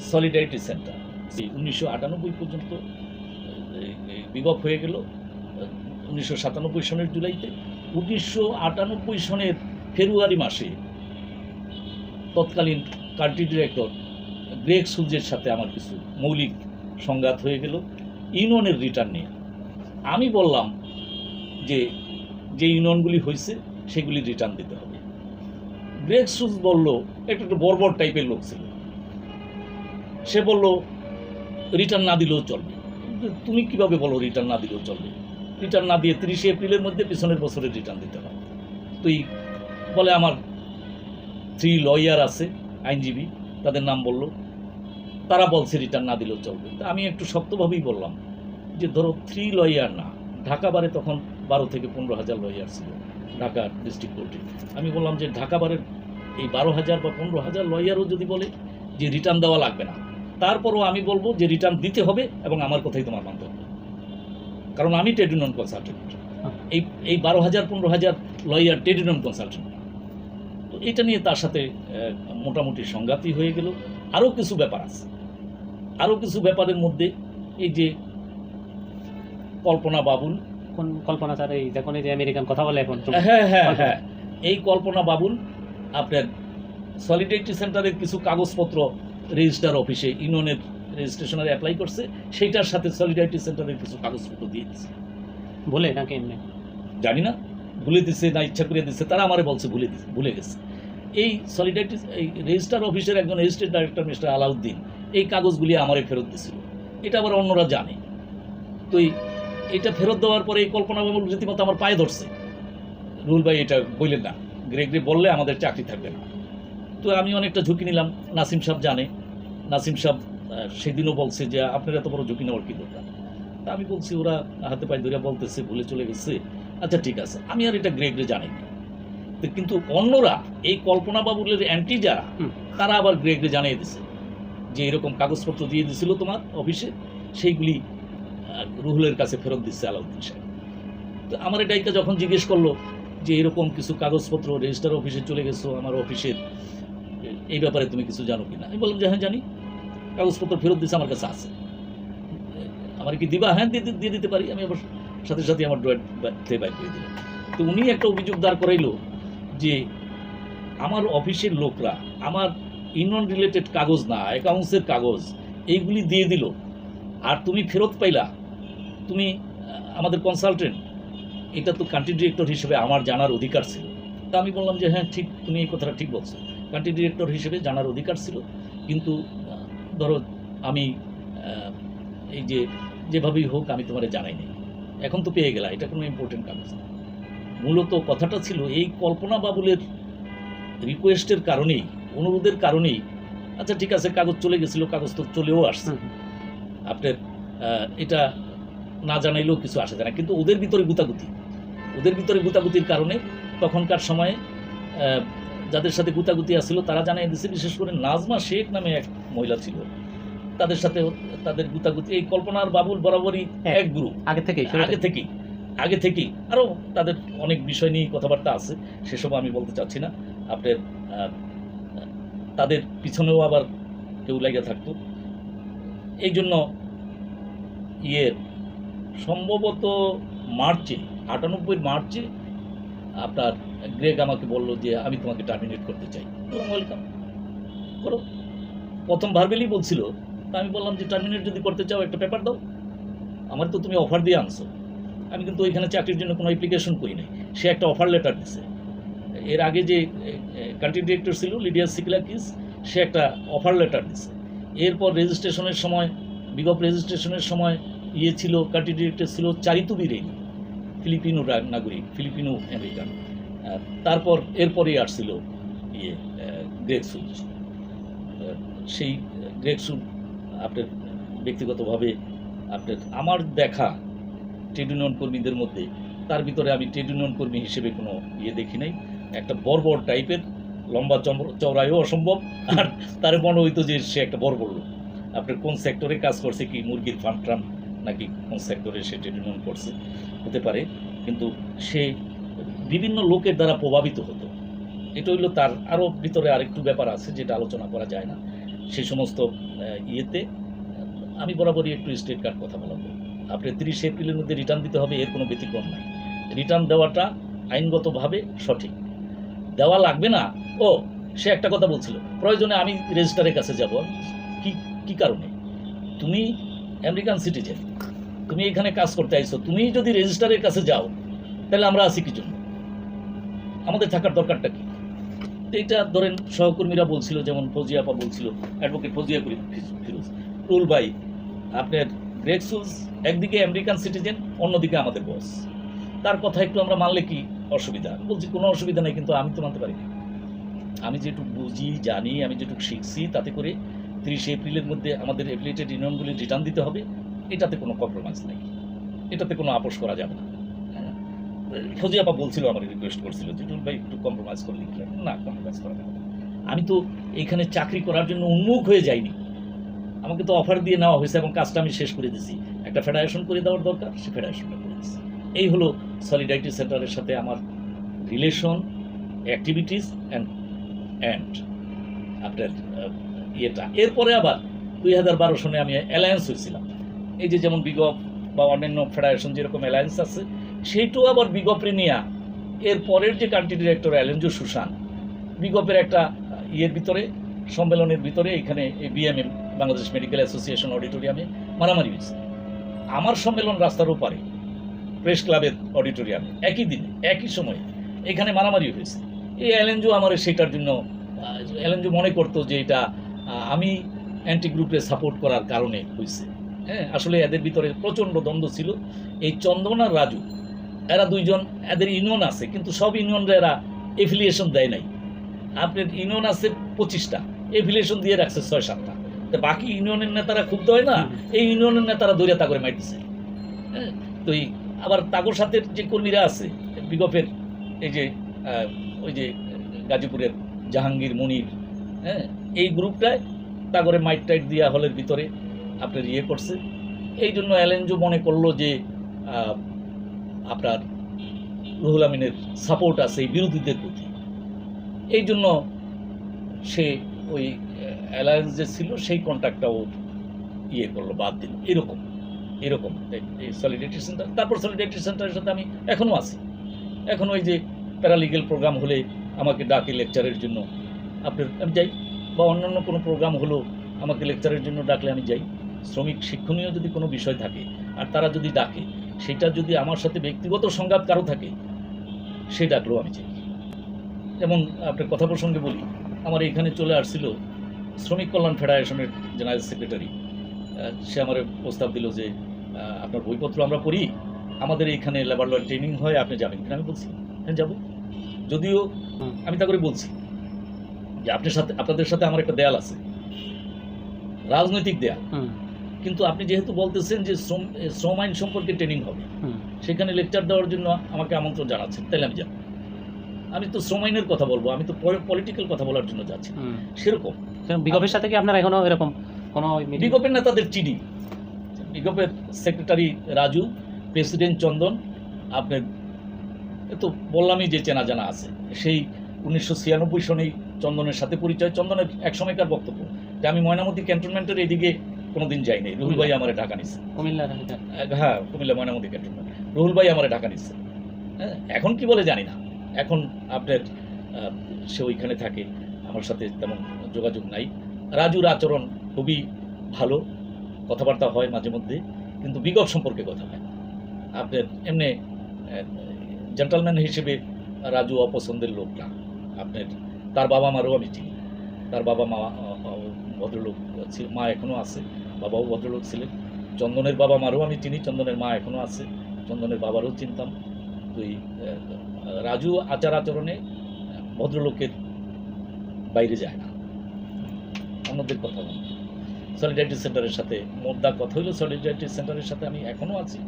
Solidarity centre 1998 পর্যন্ত বিভব হয়ে গেল 1997 সনের জুলাইতে। 1998 সনের ফেব্রুয়ারি মাসে তৎকালীন কান্ট্রি ডিরেক্টর গ্রেগ সুলজের সাথে আমার কিছু মৌলিক সংঘাত হয়ে গেল ইউনিয়নের রিটার্ন নিয়ে। আমি বললাম যে যে ইউনিয়নগুলি হয়েছে সেগুলি রিটার্ন দিতে হবে। গ্রেগ সুলজ বলল, একটু বর্বর টাইপের লোক ছিল, সে বলল রিটার্ন না দিলেও চলবে। তুমি কিভাবে বলো রিটার্ন না দিলেও চলবে? রিটার্ন না দিয়ে 30 এপ্রিলের মধ্যে পিছনের বছরের রিটার্ন দিতে হবে। তুই বলে আমার 3 লয়ার আছে, আইনজীবী, তাদের নাম বলল, তারা বলছে রিটার্ন না দিলেও চলবে। তা আমি একটু শক্তভাবেই বললাম যে ধরো 3 লয়ার না, ঢাকা বারে তখন 12 থেকে 15,000 লয়ার ছিল ঢাকা ডিস্ট্রিক্ট কোর্টে। আমি বললাম যে ঢাকা বারের এই 12,000 বা 15,000 লয়ারও যদি বলে যে রিটার্ন দেওয়া লাগবে না, তারপরও আমি বলবো যে রিটার্ন দিতে হবে এবং আমার কথাই তোমার মানতে হবে, কারণ আমি ট্রেড ইউনিয়ন কনসালটেন্ট। এই 12,000 15,000 লয়ার ট্রেড ইউনিয়ন কনসালটেন্ট। তো এটা নিয়ে তার সাথে মোটামুটি সংঘাতই হয়ে গেল। আরও কিছু ব্যাপার আছে, আরও কিছু ব্যাপারের মধ্যে এই যে কল্পনা বাবুল, কোন কল্পনা স্যার? এই যখন এই যে আমেরিকান কথা বলে এখন। হ্যাঁ হ্যাঁ হ্যাঁ, এই কল্পনা বাবুল আপনার সলিডারিটি সেন্টারের কিছু কাগজপত্র রেজিস্ট্রার অফিসে ইউনিয়নের রেজিস্ট্রেশনের অ্যাপ্লাই করছে, সেইটার সাথে সলিডারিটি সেন্টারের কিছু কাগজপত্র দিয়ে দিচ্ছে। বলে নাকি এমনি জানি না ভুলে দিচ্ছে না ইচ্ছা করে দিচ্ছে, তারা আমারে বলছে ভুলে গেছে। এই সলিডারিটি এই রেজিস্ট্রার অফিসের একজন রেজিস্ট্রেড ডাইরেক্টর মিস্টার আলাউদ্দিন এই কাগজগুলি আমারে ফেরত দিছিল। এটা আবার অন্যরা জানে। তো এটা ফেরত দেওয়ার পরে এই কল্পনা বাবুল রীতিমতো আমার পায়ে ধরছে, রুল ভাই এটা বললেন না, গ্রেগরি বললে আমাদের চাকরি থাকবে না। তো আমি অনেকটা ঝুঁকি নিলাম, নাসিম সাহেব জানে। নাসিম সাহেব সেদিনও বলছে যে আপনার এত বড় ঝুঁকি নেওয়ার কী দরকার। তা আমি বলছি ওরা হাতে পায়ে ধরে বলতেছে ভুলে চলে গেছে, আচ্ছা ঠিক আছে, আমি আর এটা গ্রেগরে জানিনি। কিন্তু অন্যরা এই কল্পনা বাবুলের অ্যান্টি যারা, তারা আবার গ্রেগরে জানিয়ে দিছে যে এরকম কাগজপত্র দিয়ে দিছিল তোমার অফিসে, সেইগুলি রুহুলের কাছে ফেরত দিচ্ছে আলাউদ্দিন সাহেব। তো আমার এটাইকে যখন জিজ্ঞেস করলো যে এরকম কিছু কাগজপত্র রেজিস্ট্রার অফিসে চলে গেছো আমার অফিসের, এই ব্যাপারে তুমি কিছু জানো কিনা? আমি বললাম যে হ্যাঁ জানি, কাগজপত্র ফেরত দিচ্ছে আমার কাছে আছে, আমার কি দিবা? হ্যাঁ দিয়ে দিতে পারি। আমি আবার সাথে সাথে আমার ড্রয়ের বাইর করে দিলাম। তো উনি একটা অভিযোগ দাঁড় করাইলো যে আমার অফিসের লোকরা আমার ইউনিয়ন রিলেটেড কাগজ না, অ্যাকাউন্টসের কাগজ এইগুলি দিয়ে দিল, আর তুমি ফেরত পাইলা, তুমি আমাদের কনসালটেন্ট, এটা তো কান্ট্রি ডিরেক্টর হিসেবে আমার জানার অধিকার ছিল। তা আমি বললাম যে হ্যাঁ ঠিক, তুমি এই কথাটা ঠিক বলছো, কান্ট্রি ডিরেক্টর হিসেবে জানার অধিকার ছিল, কিন্তু ধরো আমি এই যে যেভাবেই হোক আমি তোমারে জানাই নি, এখন তো পেয়ে গেলা, এটা কোনো ইম্পর্টেন্ট কাগজ না। মূলত কথাটা ছিল এই কল্পনা বাবুলের রিকোয়েস্টের কারণেই, অনুরোধের কারণেই, আচ্ছা ঠিক আছে কাগজ চলে গেছিলো, কাগজ তো চলেও আসছে, আপনার এটা না জানাইলেও কিছু আসে যায় না। কিন্তু ওদের ভিতরে গুতাগুতির কারণে তখনকার সময়ে যাদের সাথে গুতাগুতি আসছিল তারা জানিয়ে দিচ্ছে, বিশেষ করে নাজমা শেখ নামে এক মহিলা ছিল, তাদের সাথে তাদের গুতাগুতি। এই কল্পনার বাবুল বরাবরই এক গ্রুপ, আগে থেকেই আরও তাদের অনেক বিষয় নিয়ে কথাবার্তা আছে, সেসব আমি বলতে চাচ্ছি না। আপনার তাদের পিছনেও আবার কেউ লেগে থাকতো। এই জন্য সম্ভবত মার্চে 98 মার্চে আপনার গ্রেগ আমাকে বলল যে আমি তোমাকে টার্মিনেট করতে চাই। ওয়েলকাম করো। প্রথম ভার্বেলি বলছিল, তা আমি বললাম যে টার্মিনেট যদি করতে চাও একটা পেপার দাও, আমার তো তুমি অফার দিয়ে আনছো, আমি কিন্তু ওইখানে চাকরির জন্য কোনো অ্যাপ্লিকেশন করি নাই। সে একটা অফার লেটার দিছে। এর আগে যে কান্ট্রি ডিরেক্টর ছিল লিডিয়া সিকিলাকিস, সে একটা অফার লেটার দিছে। এরপর রেজিস্ট্রেশনের সময়, বিগত রেজিস্ট্রেশনের সময় ছিল কান্ট্রি ডিরেক্টর ছিল চারিতু বিরেনি, ফিলিপিনো নাগরিক, ফিলিপিনো আমেরিকান। তারপর এরপরেই আসছিল গ্রেগ সুলজ। সেই গ্রেগ সুলজ আপনার ব্যক্তিগতভাবে আপনার আমার দেখা ট্রেড ইউনিয়ন কর্মীদের মধ্যে, তার ভিতরে আমি ট্রেড ইউনিয়ন কর্মী হিসেবে কোনো দেখি নাই। একটা বর্বর টাইপের, লম্বা চওড়ায়ও অসম্ভব, আর তার মনে হইতো যে সে একটা বর্বর লোক। আপনার কোন সেক্টরে কাজ করছে, কি মুরগির ফার্ম ট্রাম নাকি কোন সেক্টরে সে ট্রেড ইউনিয়ন করছে হতে পারে, কিন্তু সে বিভিন্ন লোকের দ্বারা প্রভাবিত হতো। এটা হইলো তার। আরও ভিতরে আরেকটু ব্যাপার আছে যেটা আলোচনা করা যায় না, সেই সমস্ত ইয়েতে আমি বরাবরই একটু স্টেট কার্ড কথা বলবো। আপনি 30 এপ্রিলের মধ্যে রিটার্ন দিতে হবে, এর কোনো ব্যতিক্রম নাই। রিটার্ন দেওয়াটা আইনগতভাবে সঠিক। দেওয়া লাগবে না, ও সে একটা কথা বলছিল, প্রয়োজনে আমি রেজিস্ট্রারের কাছে যাব। কি কি কারণে? তুমি আমেরিকান সিটিজেন, তুমি এখানে কাজ করতে আইছো, তুমি যদি রেজিস্ট্রারের কাছে যাও তাহলে আমরা আছি কি জন্য? আমাদের থাকার দরকারটা কি? তো এইটা ধরেন সহকর্মীরা বলছিল, যেমন ফৌজিয়া আপা বলছিল, অ্যাডভোকেট ফৌজিয়া ফিরোজ, রুল ভাই আপনার গ্রেগ সুলস একদিকে আমেরিকান সিটিজেন, অন্যদিকে আমাদের বস, তার কথা একটু আমরা মানলে কি অসুবিধা? বলছি কোনো অসুবিধা নেই, কিন্তু আমি তো মানতে পারি না। আমি যেটুকু বুঝি জানি, আমি যেটুকু শিখছি, তাতে করে 30 এপ্রিলের মধ্যে আমাদের অ্যাফিলিয়েটেড ইউনিয়নগুলি রিটার্ন দিতে হবে, এটাতে কোনো কম্প্রোমাইজ নেই, এটাতে কোনো আপোষ করা যাবে না। ফৌজিয়া আপা বলছিল, আমার রিকোয়েস্ট করছিল যে রুল ভাই একটু কম্প্রোমাইজ করে লিখলেন। না, কম্প্রোমাইজ করা যাবে না। আমি তো এখানে চাকরি করার জন্য উন্মুখ হয়ে যাইনি, আমাকে তো অফার দিয়ে নেওয়া হয়েছে এবং কাজটা আমি শেষ করে দিয়েছি। একটা ফেডারেশন করে দেওয়ার দরকার, সে ফেডারেশনটা করে দিচ্ছি। এই হলো সলিডারিটি সেন্টারের সাথে আমার রিলেশন, অ্যাক্টিভিটিস অ্যান্ড আপনার ইয়েটা। এরপরে আবার 2012 সনে আমি অ্যালায়েন্স হয়েছিলাম। এই যে যেমন বিগপ বা অন্যান্য ফেডারেশন যেরকম অ্যালায়েন্স আছে, সেইটাও আবার বিগপরে নিয়ে এর পরের যে কান্ট্রি ডিরেক্টর অ্যালেঞ্জো সুশান, বিগপের একটা ইয়ের ভিতরে, সম্মেলনের ভিতরে, এখানে এই বিএমএম বাংলাদেশ মেডিকেল অ্যাসোসিয়েশন অডিটোরিয়ামে মারামারি হয়েছে। আমার সম্মেলন রাস্তার ওপারে প্রেস ক্লাবের অডিটোরিয়ামে একই দিনে একই সময়ে এখানে মারামারি হয়েছে। এই অ্যালেঞ্জো আমার সেটার জন্য, অ্যালেঞ্জো মনে করতো যে এটা আমি অ্যান্টি গ্রুপে সাপোর্ট করার কারণে হয়েছে। হ্যাঁ, আসলে এদের ভিতরে প্রচণ্ড দ্বন্দ্ব ছিল। এই চন্দন আর রাজু, এরা দুইজন, এদের ইউনিয়ন আছে, কিন্তু সব ইউনিয়নরা এরা এফিলিয়েশন দেয় নাই। আপনার ইউনিয়ন আছে 25টা, এফিলিয়েশন দিয়ে রাখছে 6-7টা। তো বাকি ইউনিয়নের নেতারা ক্ষুব্ধ হয় না, এই ইউনিয়নের নেতারা দৈরা তা করে মাইতেছে। হ্যাঁ, তো এই আবার তাগর সাথে যে কর্মীরা আছে বিগপের, এই যে ওই যে গাজীপুরের জাহাঙ্গীর, মনির, হ্যাঁ, এই গ্রুপটায় তাগরে মাইট টাইট দিয়া হলের ভিতরে আপনার ইয়ে করছে। এই জন্য অ্যালেঞ্জো মনে করলো যে আপনার রুহুল আমিনের সাপোর্ট আছে এই বিরোধীদের প্রতি। এই জন্য সে ওই অ্যালায়েন্স যে ছিল সেই কন্ট্যাক্টটাও ইয়ে করলো, বাদ দিল। এরকম এই সলিডারিটি সেন্টার। তারপর সলিডারিটি সেন্টারের সাথে আমি এখনও আছি। এখন ওই যে প্যারালিগেল প্রোগ্রাম হলে আমাকে ডাকে লেকচারের জন্য, আপনার আমি যাই, বা অন্যান্য কোনো প্রোগ্রাম হলো আমাকে লেকচারের জন্য ডাকলে আমি যাই। শ্রমিক শিক্ষণীয় যদি কোনো বিষয় থাকে আর তারা যদি ডাকে, সেটা যদি আমার সাথে ব্যক্তিগত সংঘাত কারো থাকে, সে ডাকলেও আমি যাই। যেমন আপনার কথা প্রসঙ্গে বলি, আমার এখানে চলে আসছিল শ্রমিক কল্যাণ ফেডারেশনের জেনারেল সেক্রেটারি। সে আমার প্রস্তাব দিল যে আপনার বইপত্র আমরা পড়ি, আমাদের এখানে লেবার ল ট্রেনিং হয়, আপনি যাবেন কিনা? আমি বলছি হ্যাঁ যাবো। যদিও আমি তা করে বলছি যে আপনাদের সাথে আমার একটা দেয়াল আছে, রাজনৈতিক দেয়াল, কিন্তু আপনি যেহেতু বলতেছেন যে শ্রম আইন সম্পর্কে ট্রেনিং হবে, সেখানে লেকচার দেওয়ার জন্য আমাকে আমন্ত্রণ জানাচ্ছেন, তাহলে আমি যাব। আমি তো শ্রম আইনের কথা বলবো, আমি তো পলিটিক্যাল কথা বলার জন্য যাচ্ছি। সেরকম বিগপের সাথে কি আপনারা এখনো এরকম কোনো বিগপের নেতাদের চিনি, বিগপের সেক্রেটারি রাজু, প্রেসিডেন্ট চন্দন, আপনার তো বললামই যে চেনা জানা আছে। সেই 1996 সনেই চন্দনের সাথে পরিচয়। চন্দনের এক সময়কার বক্তব্য যে আমি ময়নামতি ক্যান্টনমেন্টের এইদিকে কোনোদিন যাই নাই, রুহুল ভাই আমার ঢাকা নিচ্ছে। হ্যাঁ, কুমিল্লা ময়নামতি ক্যান্টনমেন্ট, রুহুল ভাই আমার ঢাকা নিচ্ছে। হ্যাঁ, এখন কি বলে জানি না, এখন আপনার সে ওইখানে থাকে, আমার সাথে তেমন যোগাযোগ নাই। রাজুর আচরণ খুবই ভালো, কথাবার্তা হয় মাঝে মধ্যে, কিন্তু বিগত সম্পর্কে কথা হয়। আপনার এমনি জেন্টালম্যান হিসেবে রাজু অপছন্দের লোক না। আপনার তার বাবা মারও আমি চিনি, তার বাবা মা ভদ্রলোক ছিল, মা এখনও আছে, বাবাও ভদ্রলোক ছিলেন। চন্দনের বাবা মারও আমি চিনি, চন্দনের মা এখনও আছে, চন্দনের বাবারও চিনতাম। তো রাজু আচার আচরণে ভদ্রলোকের বাইরে যায় না, অন্যদের কথা বলে। সলিডারিটি সেন্টারের সাথে মোদ্দা কথা হইল, সলিডারিটি সেন্টারের সাথে আমি এখনও আছি,